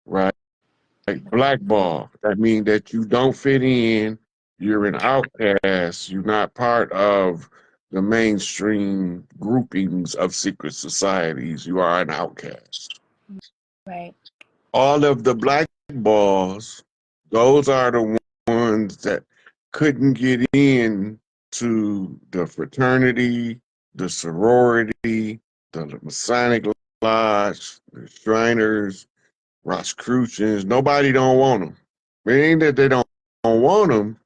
right? Like blackball. That means that you don't fit in. You're an outcast. You're not part of the mainstream groupings of secret societies. You are an outcast. Right. All of the black balls, those are the ones that couldn't get in to the fraternity, the sorority, the Masonic Lodge, the Shriners, Rosicrucians. Nobody don't want them. It ain't that they don't want them.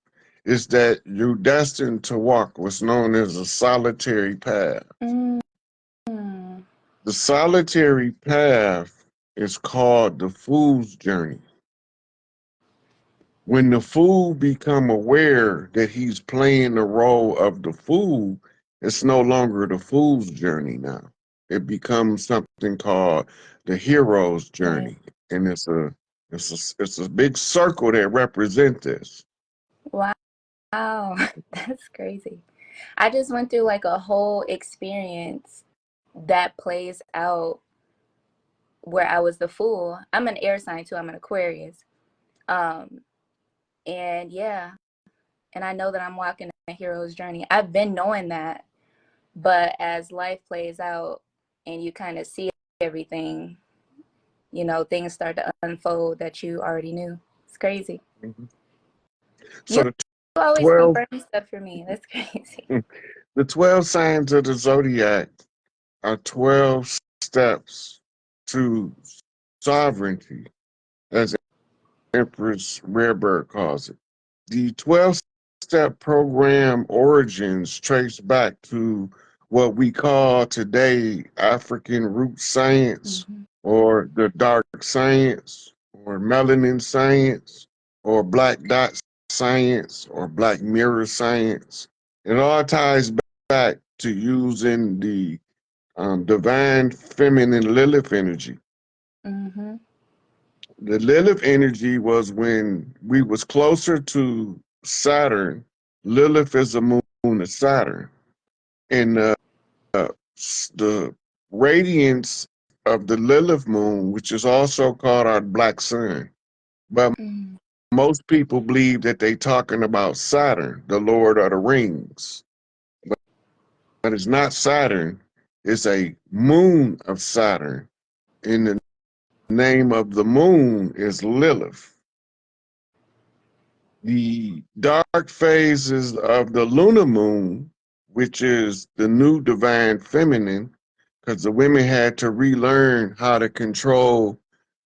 It's that you're destined to walk what's known as a solitary path. Mm. The solitary path is called the fool's journey. When the fool become aware that he's playing the role of the fool, it's no longer the fool's journey now. It becomes something called the hero's journey. Right. And it's a big circle that represents this. Wow. That's crazy. I just went through like a whole experience that plays out where I was the fool. I'm an air sign too. I'm an Aquarius. Um, and yeah, and I know that I'm walking a hero's journey. I've been knowing that, but as life plays out and you kind of see everything, you know, things start to unfold that you already knew. It's crazy. Mhm. So You the always 12 confirm stuff for me. That's crazy. the 12 signs of the zodiac are 12 steps to sovereignty, as Empress Rarebird calls it. The 12-step program origins trace back to what we call today African root science, Mm-hmm. or the dark science, or melanin science, or black dot science, or black mirror science. It all ties back to using the divine feminine Lilith energy. Mm-hmm. The Lilith energy was when we was closer to Saturn. Lilith is a moon of Saturn, and the radiance of the Lilith moon, which is also called our black sun. But Mm-hmm. most people believe that they talking about Saturn, the Lord of the Rings. But it's not Saturn. It's a moon of Saturn. And the name of the moon is Lilith. The dark phases of the lunar moon, which is the new divine feminine, because the women had to relearn how to control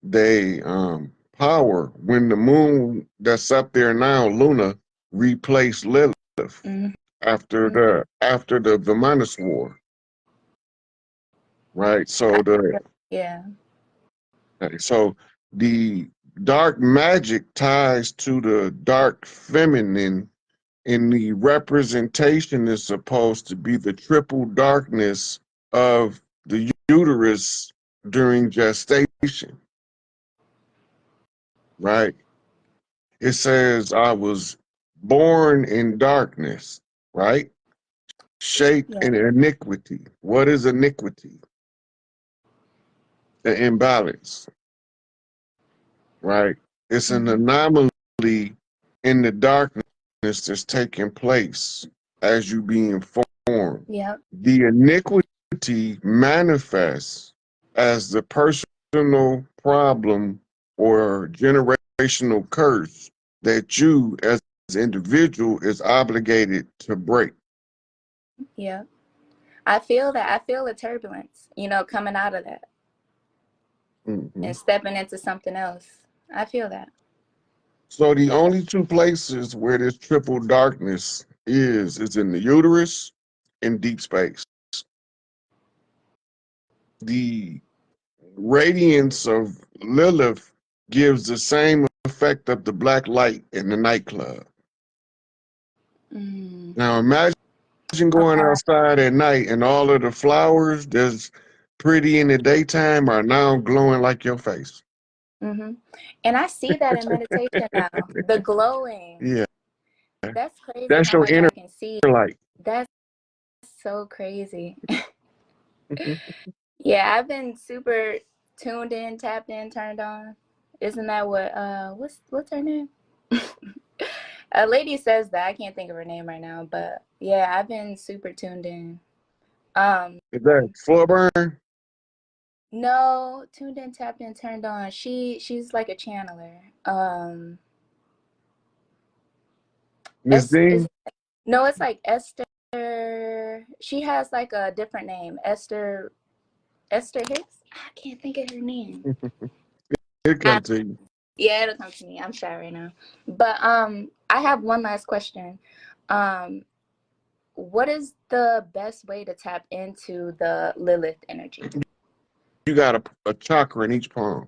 their power when the moon that's up there now, Luna, replaced Lilith after the Vimanis War, right? Yeah. So the dark magic ties to the dark feminine, and the representation is supposed to be the triple darkness of the uterus during gestation, right? It says, I was born in darkness, right? Shaped Yeah. in iniquity. What is iniquity? The imbalance, right? It's an Mm-hmm. anomaly in the darkness that's taking place as you being formed. Yep. The iniquity manifests as the personal problem or generational curse that you as an individual is obligated to break. Yep. I feel that. I feel the turbulence, you know, coming out of that and Mhm. stepping into something else. I feel that. So the only two places where this triple darkness is in the uterus and deep space. The radiance of Lilith gives the same effect of the black light in the nightclub. Mm. Now imagine going outside at night and all of the flowers that's pretty in the daytime are now glowing like your face. Mm-hmm. And I see that in meditation now. The glowing. Yeah, That's crazy that's how your much inner I can see. light. That's so crazy. Yeah, I've been super tuned in, tapped in, turned on. Isn't that what what's her name? A lady says that. I can't think of her name right now, but yeah, I've been super tuned in. Is that slow burn? No, tuned in, tapped in, turned on. She's like a channeler. Miss Is Dean? no, it's like Esther. She has like a different name. Esther Hicks. I can't think of her name. It I, come to you. yeah, it'll come to me. I'm shy right now. But I have one last question. Um, what is the best way to tap into the Lilith energy? You got a chakra in each palm,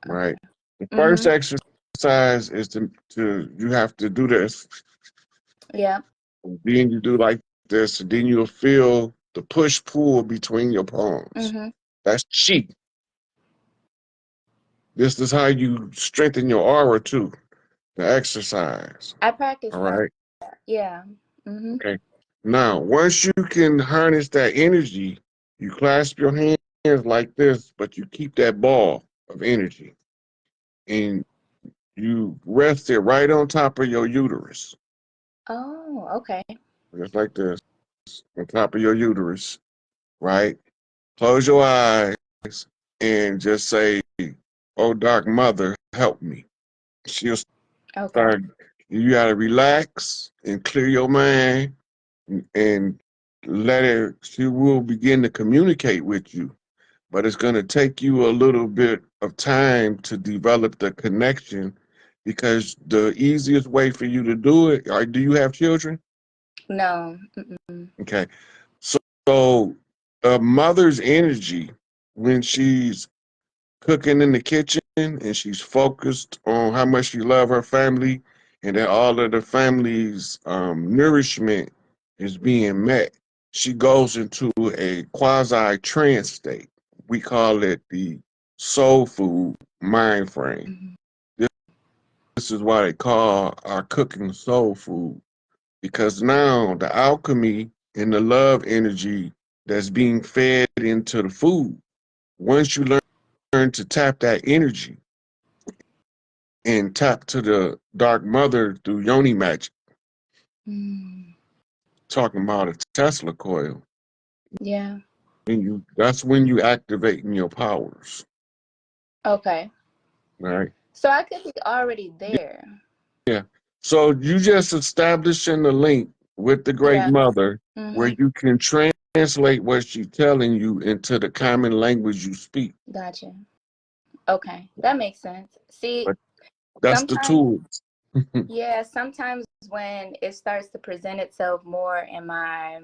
Okay. right? The first Mm-hmm. exercise is to you have to do this. Yeah. Then you do like this, and then you'll feel the push pull between your palms. Mm-hmm. That's chi. This is how you strengthen your aura too. The exercise. I practice All that. right. Yeah. Mm-hmm. Okay. Now, once you can harness that energy, you clasp your hands like this, but you keep that ball of energy, and you rest it right on top of your uterus, Oh, okay. just like this, on top of your uterus, right? Close your eyes and just say, "Oh, Dark Mother, help me." She'll Okay. start. You gotta relax and clear your mind and let her. She will begin to communicate with you, but it's gonna take you a little bit of time to develop the connection, because the easiest way for you to do it. Do you have children? No. Mm-mm. Okay, so a mother's energy when she's cooking in the kitchen and she's focused on how much she loves her family and that all of the family's nourishment is being met, she goes into a quasi trance state. We call it the soul food mind frame. Mm-hmm. This is why they call our cooking soul food, because now the alchemy and the love energy that's being fed into the food, once you learn to tap that energy and tap to the dark mother through yoni magic, Mm. talking about a Tesla coil, Yeah. and that's when you activating your powers, Okay. right? So I could be already there. Yeah. So you just establishing the link with the great Yeah. mother where Mm-hmm. you can translate what she's telling you into the common language you speak. Gotcha. Okay. That makes sense. See, But that's the sometimes, tool. yeah, sometimes when it starts to present itself more in my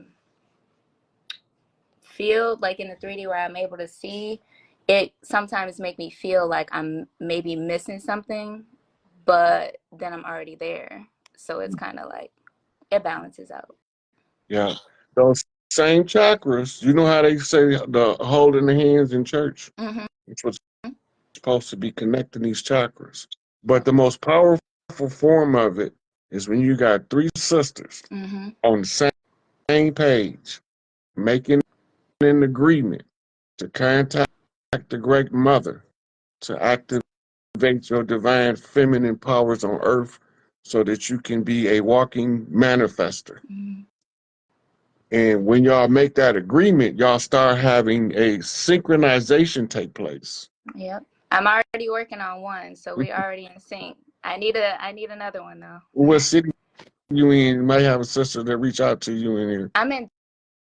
field, like in the 3D where I'm able to see, it sometimes make me feel like I'm maybe missing something, but then I'm already there. So it's kind of like it balances out. Yeah. Those same chakras, you know how they say the holding the hands in church? Mm-hmm. It's what's supposed to be connecting these chakras. But the Okay. most powerful form of it is when you got three sisters Mm-hmm. on the same page, making an agreement to contact the great mother to activate your divine feminine powers on earth so that you can be a walking manifester. Mm-hmm. And when y'all make that agreement, y'all start having a synchronization take place. Yep. I'm already working on one, so we already in sync. I need another one though. What city you in? You might have a sister that reach out to you in here. I'm in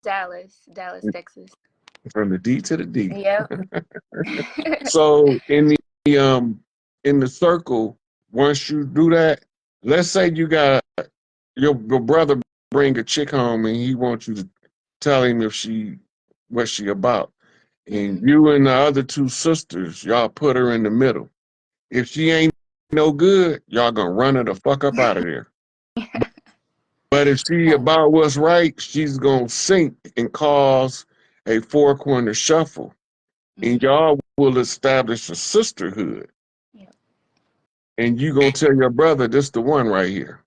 Dallas, Texas. From the D to the D. Yep. So in the circle, once you do that, let's say you got your brother bring a chick home and he wants you to tell him if she what she about. And Mm-hmm. you and the other two sisters, y'all put her in the middle. If she ain't no good, y'all gonna run her the fuck up out of there. But if she about what's right, she's gonna sink and cause a four corner shuffle. And Mm-hmm. y'all will establish a sisterhood. Yep. And you gonna tell your brother this the one right here.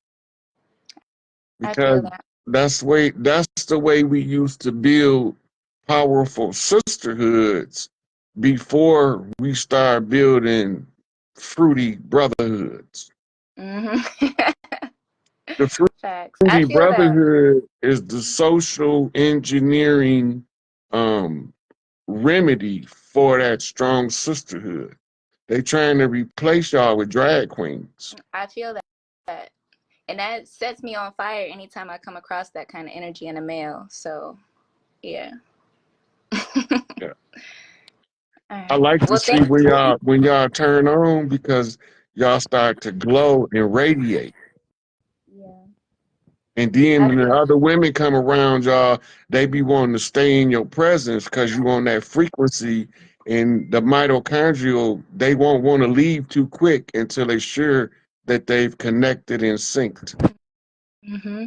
I Because feel that. that's the way we used to build powerful sisterhoods before we start building fruity brotherhoods. Mm-hmm. The Facts. I fruity feel that. brotherhood is the social engineering remedy for that strong sisterhood. They trying to replace y'all with drag queens. I feel that. And that sets me on fire anytime I come across that kind of energy in a male. So, yeah. Yeah. All I right. like to Well, see thank you. when y'all turn on because y'all start to glow and radiate. Yeah. And then I when the feel. other women come around y'all, they be wanting to stay in your presence because you on that frequency. And the mitochondrial, they won't want to leave too quick until they're sure that they've connected and synced. Mm-hmm.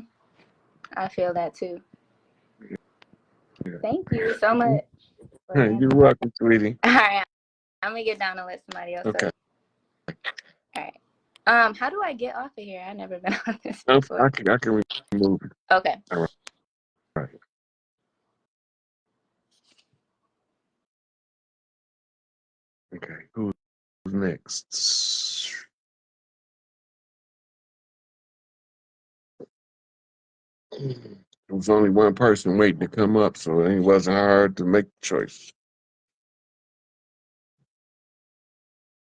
I feel that too. Yeah. Thank you so much for You're having me. welcome, sweetie. All right. I'm going to get down and let somebody else Okay. up. All right. How do I get off of here? I've never been on this I before. can remove it. Okay. All right. Okay. Who's next? There was only one person waiting to come up, so it wasn't hard to make the choice.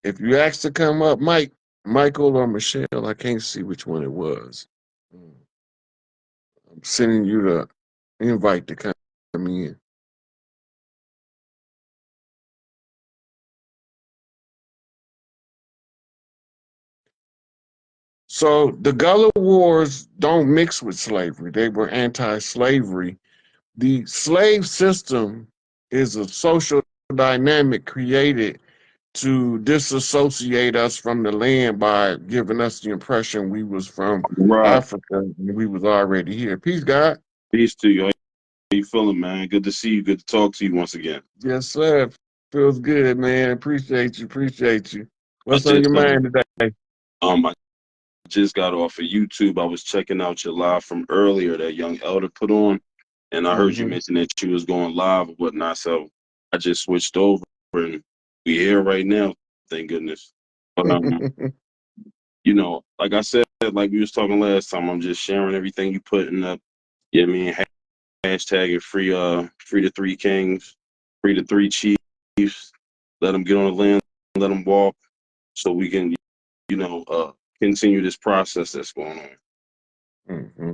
If you asked to come up, Michael or Michelle, I can't see which one it was. I'm sending you the invite to come in. So the Gullah Wars don't mix with slavery. They were anti-slavery. The slave system is a social dynamic created to disassociate us from the land by giving us the impression we was from Right. Africa and we was already here. Peace, God. Peace to you. How you feeling, man? Good to see you. Good to talk to you once again. Yes, sir. Feels good, man. Appreciate you. Appreciate you. I What's on just your mind today? I just got off of YouTube. I was checking out your live from earlier that young elder put on, and I heard you Mm-hmm. mention that you was going live or whatnot. So I just switched over, and we here right now. Thank goodness. But like I said, like we was talking last time, I'm just sharing everything you putting up. Yeah, I mean, hashtag it free the three kings, free the three chiefs. Let them get on the land, let them walk, so we can, continue this process that's going on. Mm-hmm.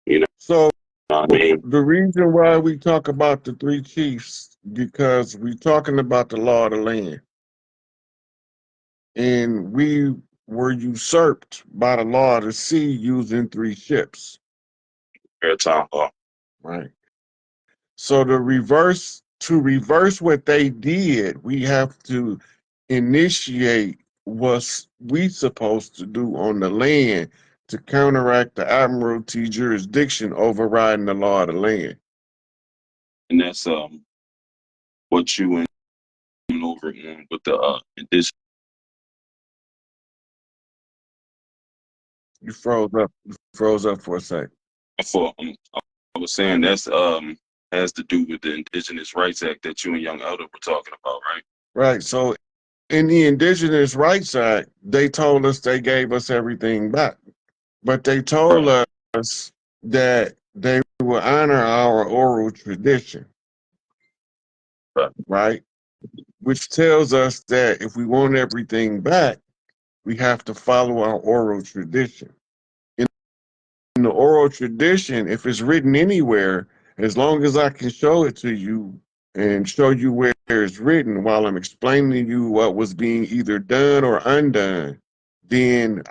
You know So what I mean? the reason why we talk about the three chiefs, because we're talking about the law of the land. And we were usurped by the law of the sea using three ships. Maritime law. Right. So to reverse what they did, we have to initiate what we supposed to do on the land to counteract the admiralty jurisdiction overriding the law of the land. And that's what you went over on with the indigenous. You froze up for a sec. I was saying that's has to do with the Indigenous Rights Act that you and Young Elder were talking about, right? Right. So in the Indigenous Rights Act, they told us they gave us everything back. But they told Right. us that they will honor our oral tradition, Right. right? Which tells us that if we want everything back, we have to follow our oral tradition. In the oral tradition, if it's written anywhere, as long as I can show it to you and show you where it's written while I'm explaining to you what was being either done or undone, then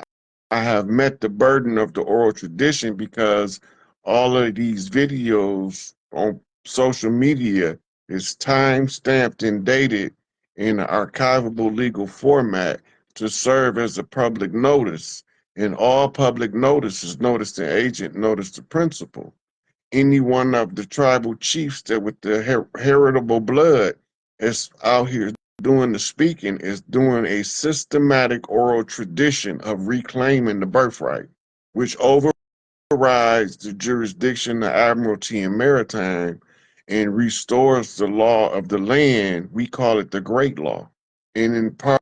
I have met the burden of the oral tradition because all of these videos on social media is time stamped and dated in an archivable legal format to serve as a public notice. And all public notice is notice to agent, notice to principal. Any one of the tribal chiefs that with the heritable blood is out here doing the speaking is doing a systematic oral tradition of reclaiming the birthright, which overrides the jurisdiction of admiralty and maritime and restores the law of the land, we call it the Great Law. And in part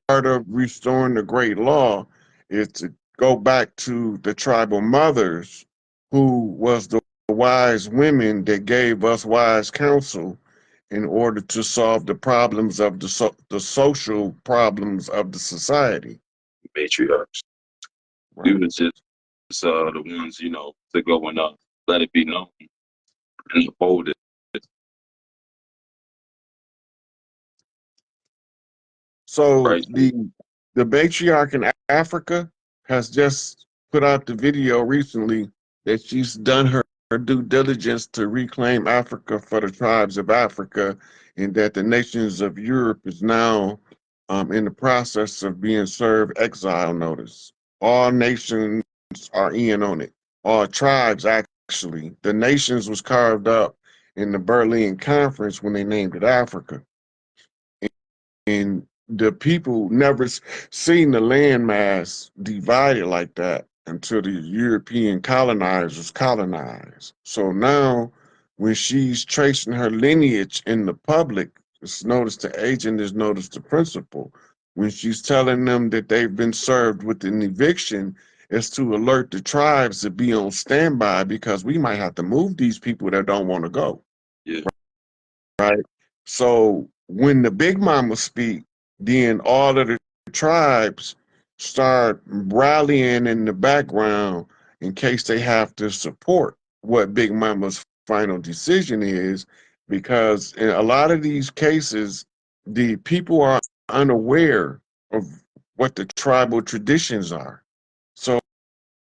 of restoring the Great Law is to go back to the tribal mothers who was the wise women that gave us wise counsel in order to solve the problems of the social problems of the society. Matriarchs. Right. We was just the ones, you know, to go and let it be known and uphold it. So Right. the matriarch in Africa has just put out the video recently that she's done her due diligence to reclaim Africa for the tribes of Africa, and that the nations of Europe is now in the process of being served exile notice. All nations are in on it. All tribes, actually. The nations was carved up in the Berlin Conference when they named it Africa. And the people never seen the landmass divided like that until the European colonizers colonized. So now, when she's tracing her lineage in the public, it's notice the agent is notice the principal. When she's telling them that they've been served with an eviction, it's to alert the tribes to be on standby because we might have to move these people that don't want to go. Yeah. Right. So when the big mama speak, then all of the tribes start rallying in the background in case they have to support what big mama's final decision is, because in a lot of these cases, the people are unaware of what the tribal traditions are. So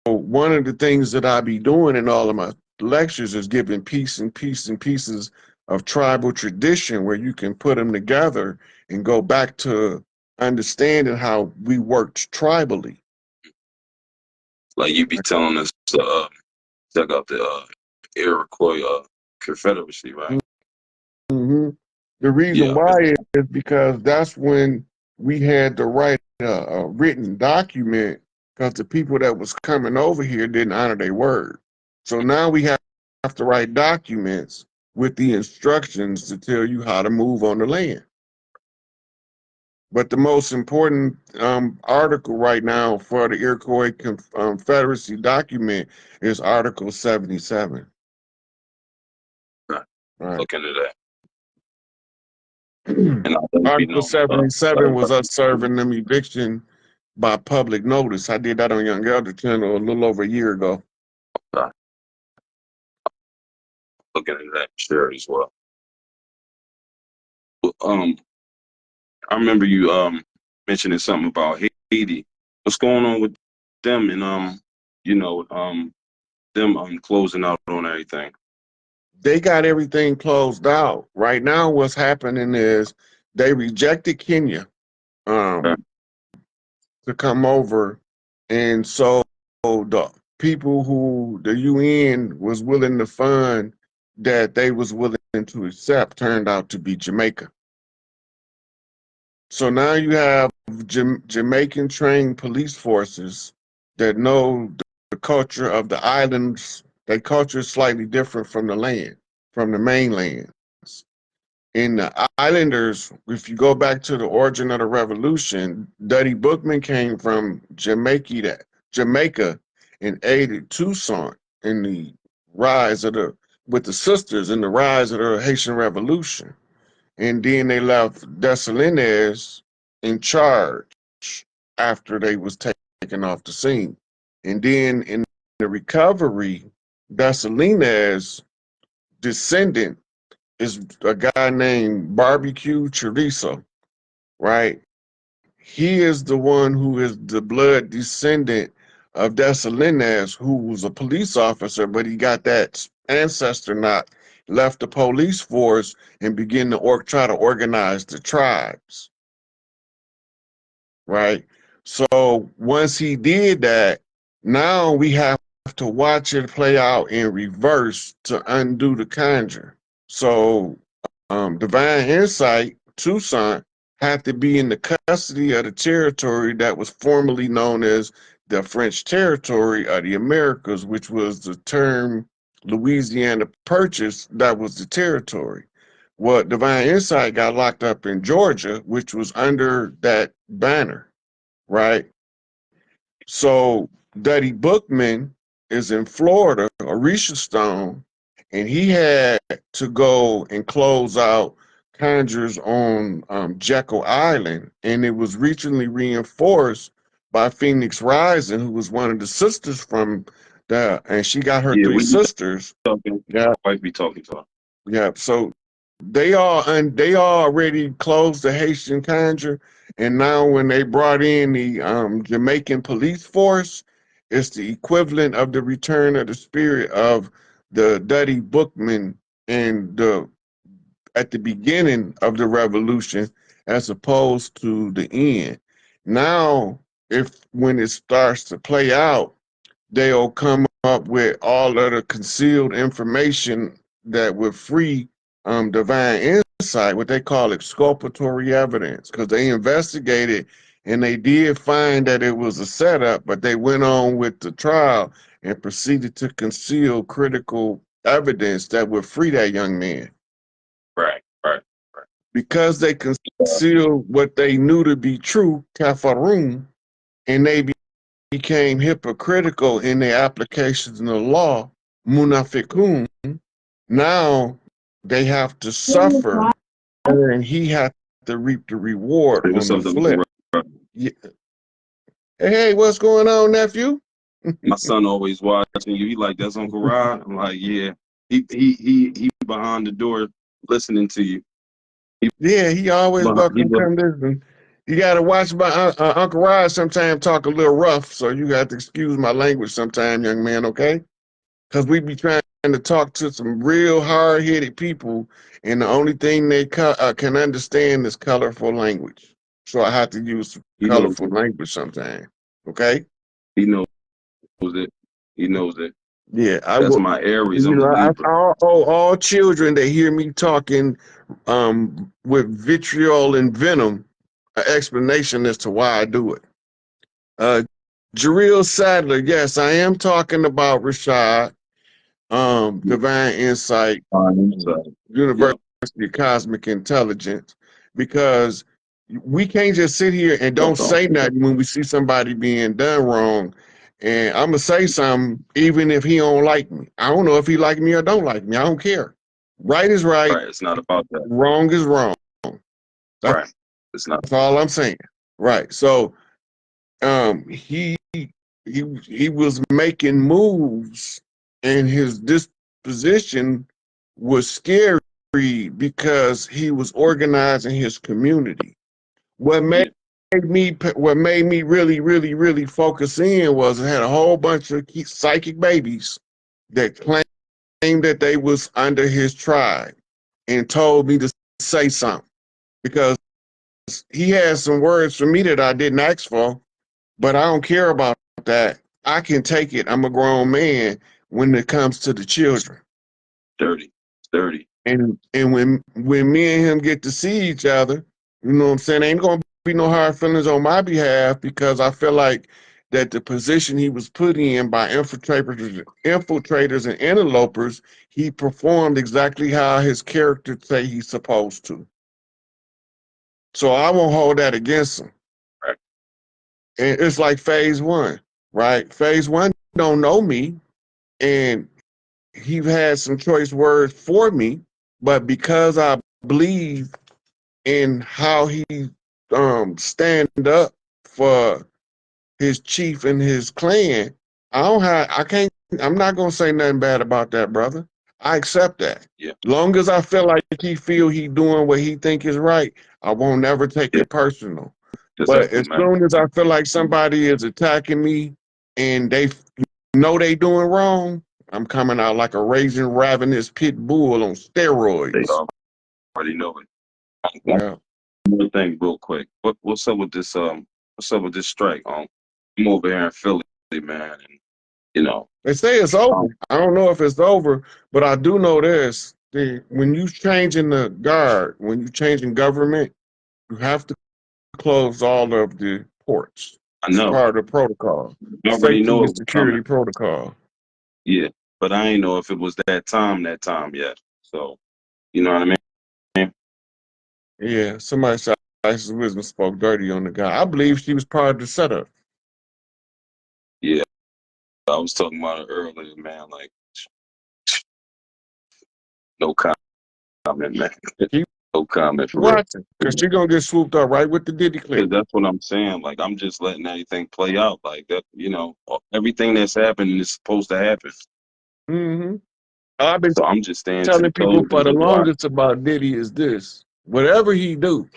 one of the things that I be doing in all of my lectures is giving pieces of tribal tradition where you can put them together and go back to understanding how we worked tribally. Like you be telling us check out the Iroquois Confederacy, right? hmm The reason Yeah. why is because that's when we had to write a written document, because the people that was coming over here didn't honor their word. So now we have to write documents with the instructions to tell you how to move on the land. But the most important article right now for the Iroquois Confederacy document is Article 77. Right. Look into that. And I'll let it be Article known. 77 was us serving them eviction by public notice. I did that on Young Elder Channel a little over a year ago. Looking into that, sure, as well. I remember you mentioning something about Haiti. What's going on with them and you know, them closing out on everything? They got everything closed out. Right now, what's happening is they rejected Kenya Okay. to come over. And so the people who the UN was willing to fund that they was willing to accept turned out to be Jamaica. So now you have Jamaican trained police forces that know the culture of the islands. Their culture is slightly different from the land, from the mainland. In the islanders, if you go back to the origin of the revolution, Duddy Bookman came from Jamaica and aided Toussaint in the rise of with the sisters in the rise of the Haitian Revolution. And then they left Dessalines in charge after they was taken off the scene. And then in the recovery, Dessalines' descendant is a guy named Barbecue Chorizo, right? He is the one who is the blood descendant of Dessalines, who was a police officer, but he got that ancestor knot, left the police force, and began to try to organize the tribes, right? So once he did that, now we have to watch it play out in reverse to undo the conjure. So Divine Insight, Toussaint, had to be in the custody of the territory that was formerly known as the French territory of the Americas, which was the term Louisiana Purchase, that was the territory. Well, Divine Insight got locked up in Georgia, which was under that banner, right? So Duddy Bookman is in Florida, Orisha Stone, and he had to go and close out Conjures on Jekyll Island, and it was recently reinforced by Phoenix Rising, who was one of the sisters from the, and she got her Yeah, three we be sisters. talking. Yeah, My wife be talking to her. yeah. So they already closed the Haitian Conjure, and now when they brought in the Jamaican police force, it's the equivalent of the return of the spirit of the Duddy Bookman and the at the beginning of the revolution, as opposed to the end. Now, if when it starts to play out, they'll come up with all of the concealed information that would free Divine Insight, what they call exculpatory evidence, because they investigated and they did find that it was a setup, but they went on with the trial and proceeded to conceal critical evidence that would free that young man. Right, right, right. Because they concealed what they knew to be true, kafarum, and they became hypocritical in their applications of the law, munafiqun. Now they have to suffer, and he had to reap the reward Hey, on what's the up, flip. though? Yeah. Hey, what's going on, nephew? My son always watching you. He like, that's Uncle Rod. I'm like, yeah. He behind the door listening to you. Yeah, he always welcome come listen. You got to watch my Uncle Rod sometimes talk a little rough, so you got to excuse my language sometime, young man, okay? Because we be trying to talk to some real hard-headed people, and the only thing they can understand is colorful language. So I have to use He knows colorful it. language sometimes, okay? He knows it. He knows it. Yeah, I That's will. my Aries. You I'm a know, Libra. all children that hear me talking with vitriol and venom, an explanation as to why I do it. Jareel Sadler, yes, I am talking about Rashad, Divine Insight, University Yep. of Cosmic Intelligence, because we can't just sit here and don't say nothing when we see somebody being done wrong. And I'm gonna say something even if he don't like me. I don't know if he like me or don't like me. I don't care. Right is right. Right. It's not about that. Wrong is wrong. That's Right. It's not. all I'm saying. Right. So he was making moves, and his disposition was scary because he was organizing his community. What made me really focus in was I had a whole bunch of psychic babies that claimed that they was under his tribe and told me to say something because he had some words for me that I didn't ask for, but I don't care about that. I can take it. I'm a grown man when it comes to the children. Dirty. It's dirty. And when me and him get to see each other, you know what I'm saying, ain't gonna be no hard feelings on my behalf because I feel like that the position he was put in by infiltrators and interlopers, he performed exactly how his character say he's supposed to. So I won't hold that against him. Right. And it's like phase one, right? Phase one don't know me, and he had some choice words for me, but because I believe in how he stand up for his chief and his clan, I'm not gonna say nothing bad about that, brother. I accept that. Yeah. Long as I feel like he feel he doing what he think is right, I won't never take it personal. But Exactly, as man. soon as I feel like somebody is attacking me and they know they doing wrong, I'm coming out like a raging, ravenous pit bull on They steroids. already know it. Yeah. One more thing, real quick. What's up with this? What's up with this strike? I'm over here in Philly, man, and you know. They say it's over. I don't know if it's over, but I do know this. When you changing the guard, when you changing government, you have to close all of the ports. I It's know. part of the protocol. You already Safety know and it was coming. security protocol. Yeah, but I ain't know if it was that time yet. So, you know what I mean? Yeah, somebody said Isis Wisdom spoke dirty on the guy. I believe she was part of the setup. Yeah, I was talking about it earlier, man. Like, no comment, man. Keep No comment for real. watching, because she's going to get swooped up right with the Diddy clip. That's what I'm saying. Like, I'm just letting everything play out. Like, that, you know, everything that's happening is supposed to happen. Mm-hmm. I've been So I'm just staying 10 telling people toes for and the just watch. longest about Diddy is this. Whatever he do,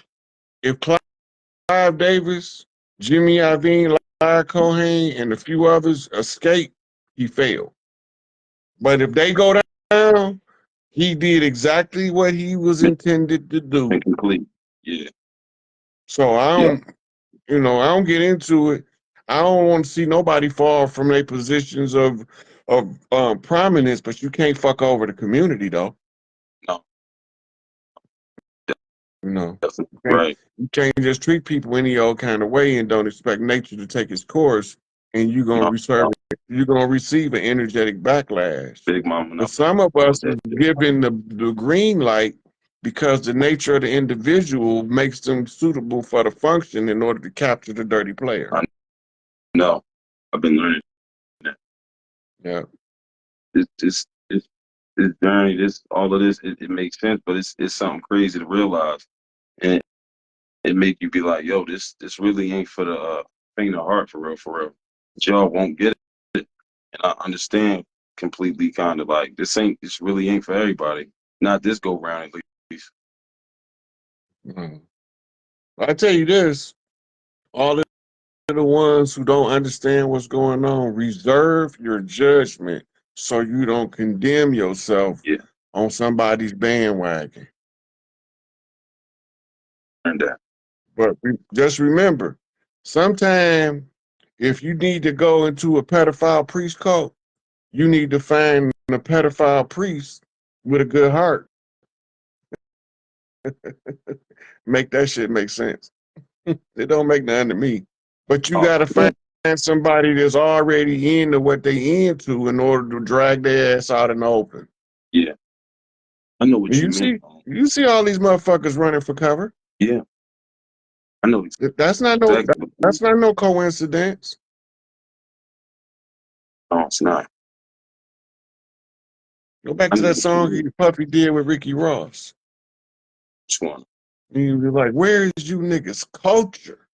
if Clive Davis, Jimmy Iovine, Larry Cohen, and a few others escape, he failed. But if they go down, he did exactly what he was intended to do. Incomplete. Yeah. So I don't, I don't get into it. I don't want to see nobody fall from their positions of prominence, but you can't fuck over the community though. No. You know, That's right. you can't just treat people any old kind of way and don't expect nature to take its course, and you're gonna receive an energetic backlash. Big mama. But some of us is That given the green light because the nature of the individual makes them suitable for the function in order to capture the dirty player. No, I've been learning that. Yeah. This journey, all of this, it makes sense, but it's something crazy to realize, and it make you be like, yo, this really ain't for the faint of heart, for real, for real. But y'all won't get it, and I understand completely. Kind of like this really ain't for everybody. Not this go round at least. I tell you this, all of the ones who don't understand what's going on, reserve your judgment so you don't condemn yourself on somebody's bandwagon. And that. But just remember, sometime if you need to go into a pedophile priest cult, you need to find a pedophile priest with a good heart. Make that shit make sense. It don't make none to me. But you gotta find somebody that's already into what they into in order to drag their ass out in the open. Yeah, I know what you mean. You see all these motherfuckers running for cover. Yeah, I know. That's not no coincidence. No, it's not. Go back to that song Puffy did with Ricky Ross. Which one? And you be like, where is you niggas' culture?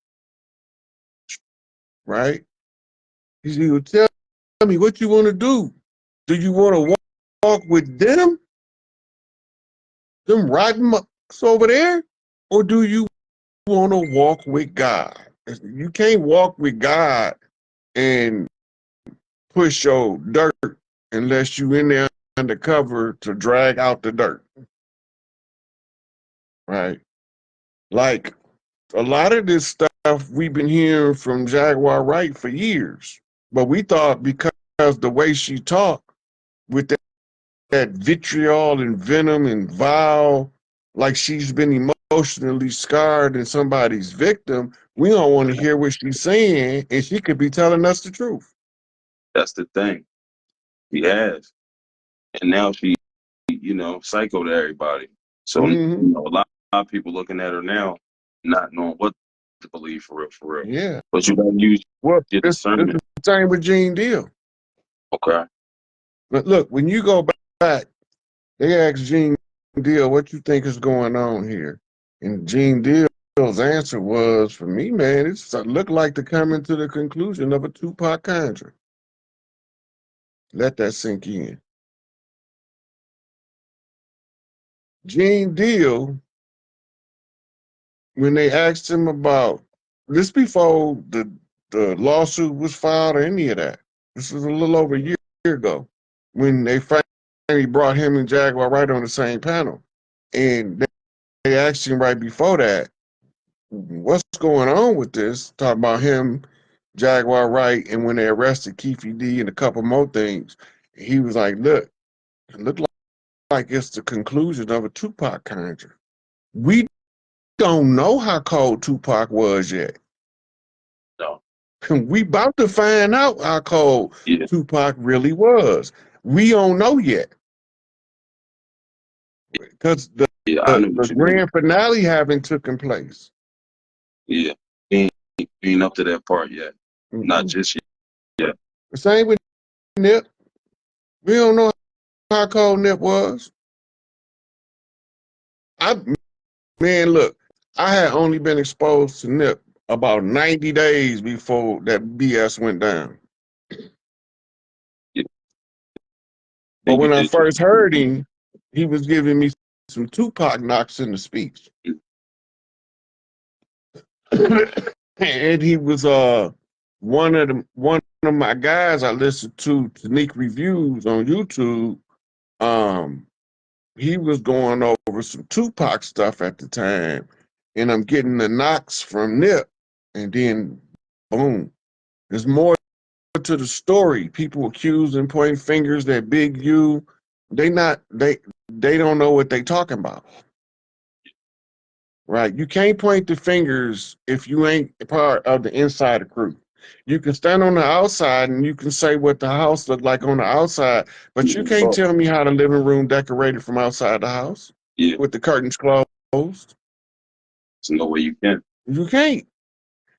Right? He would tell me what you want to do. Do you want to walk with them rotten mucks over there? Or do you want to walk with God? You can't walk with God and push your dirt unless you in there undercover to drag out the dirt. Right? Like, a lot of this stuff we've been hearing from Jaguar Wright for years. But we thought because the way she talked with that vitriol and venom and vile, like she's been emotionally scarred and somebody's victim, we don't want to hear what she's saying, and she could be telling us the truth. That's the thing. She has. And now she, psychoed everybody. So, a lot of people looking at her now, not knowing what to believe for real, for real. Yeah. But you gotta use your discernment. It's the same with Gene Deal. Okay. But look, when you go back, they asked Gene Deal, what you think is going on here? And Gene Deal's answer was, for me, man, it looked like the coming to the conclusion of a Tupac conjuring. Let that sink in. Gene Deal, when they asked him about this before the lawsuit was filed or any of that, this was a little over a year ago, when they finally brought him and Jaguar right on the same panel. And they asked him right before that, what's going on with this? Talking about him, Jaguar Wright, and when they arrested Keefe D and a couple more things, he was like, look, it looked like it's the conclusion of a Tupac conjuring. We don't know how cold Tupac was yet. No. We about to find out how cold Tupac really was. We don't know yet because Yeah, I know what the you mean. grand finale haven't taken place. Yeah, ain't up to that part yet. Not Mm-mm. just yet. The same with Nip. We don't know how cold Nip was. Man, look, I had only been exposed to Nip about 90 days before that BS went down. Yeah. But And you when I did first heard him, he was giving me some Tupac knocks in the speech. And he was one of my guys I listened to Nick reviews on YouTube. He was going over some Tupac stuff at the time, and I'm getting the knocks from Nip, and then boom. There's more to the story. People accusing, pointing fingers at Big U. They don't know what they talking about. Right. You can't point the fingers if you ain't part of the insider crew. You can stand on the outside and you can say what the house looked like on the outside, but you can't tell me how the living room decorated from outside the house with the curtains closed. There's no way you can. You can't.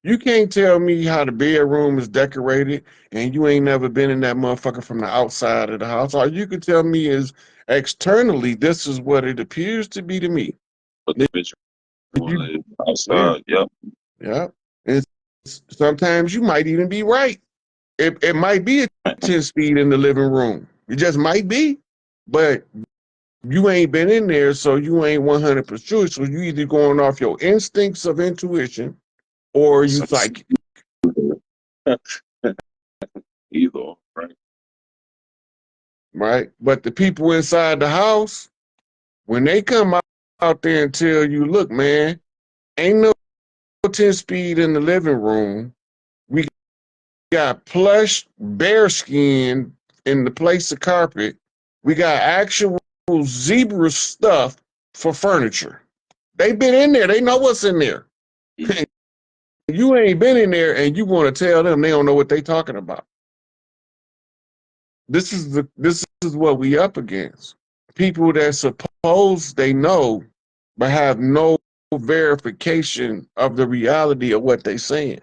You can't tell me how the bedroom is decorated and you ain't never been in that motherfucker from the outside of the house. All you can tell me is externally, this is what it appears to be to me. But the visual You, outside, yep. yeah. And sometimes you might even be right. It might be a 10 speed in the living room. It just might be. But you ain't been in there, so you ain't 100% sure. So you either going off your instincts of intuition or you psychic. Either, right? Right? But the people inside the house, when they come out there and tell you, look, man, ain't no 10 speed in the living room. We got plush bear skin in the place of carpet. We got actual zebra stuff for furniture. They've been in there. They know what's in there. You ain't been in there and you want to tell them they don't know what they talking about. This is what we up against. People that suppose they know but have no verification of the reality of what they saying.